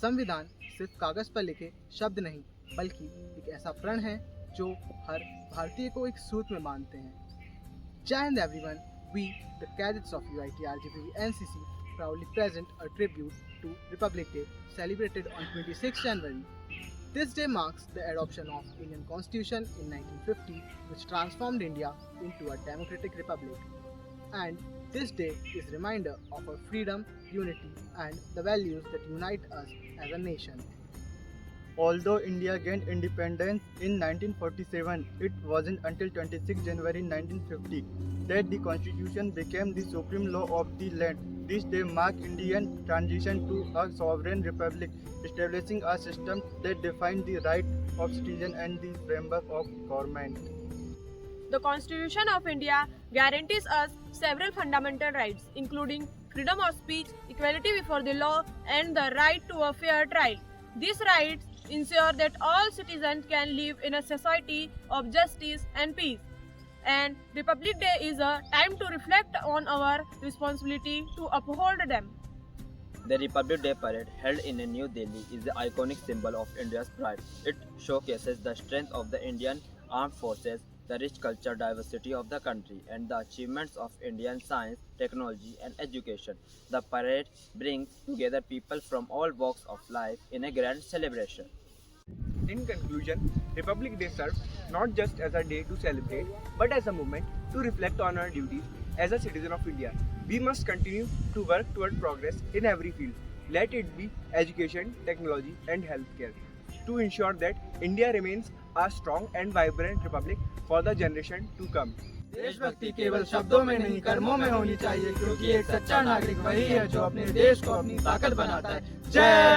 संविधान सिर्फ कागज पर लिखे शब्द नहीं, बल्कि एक ऐसा प्रण है जो हर भारतीय को एक सूत्र में बांधते हैं। जय Hind everyone, we the cadets of UIT RGPV NCC proudly present a tribute to Republic Day celebrated on 26 January. This day marks the adoption of Indian Constitution in 1950, which transformed India into a democratic republic. And this day is a reminder of our freedom, unity, and the values that unite us as a nation. Although India gained independence in 1947, it wasn't until 26 January 1950 that the constitution became the supreme law of the land. This day marked Indian transition to a sovereign republic, establishing a system that defined the rights of citizens and the framework of government. The Constitution of India guarantees us several fundamental rights, including freedom of speech, equality before the law, and the right to a fair trial. These rights ensure that all citizens can live in a society of justice and peace. And Republic Day is a time to reflect on our responsibility to uphold them. The Republic Day parade held in New Delhi is the iconic symbol of India's pride. It showcases the strength of the Indian armed forces, the rich cultural diversity of the country, and the achievements of Indian science, technology, and education. The parade brings together people from all walks of life in a grand celebration. In conclusion, Republic Day serves not just as a day to celebrate, but as a moment to reflect on our duties as a citizen of India. We must continue to work toward progress in every field, let it be education, technology, and healthcare, to ensure that India remains a strong and vibrant republic for the generation to come. देशभक्ति केवल शब्दों में नहीं, कर्मों में होनी चाहिए, क्योंकि एक सच्चा नागरिक वही है जो अपने देश को अपनी ताकत बनाता है। जय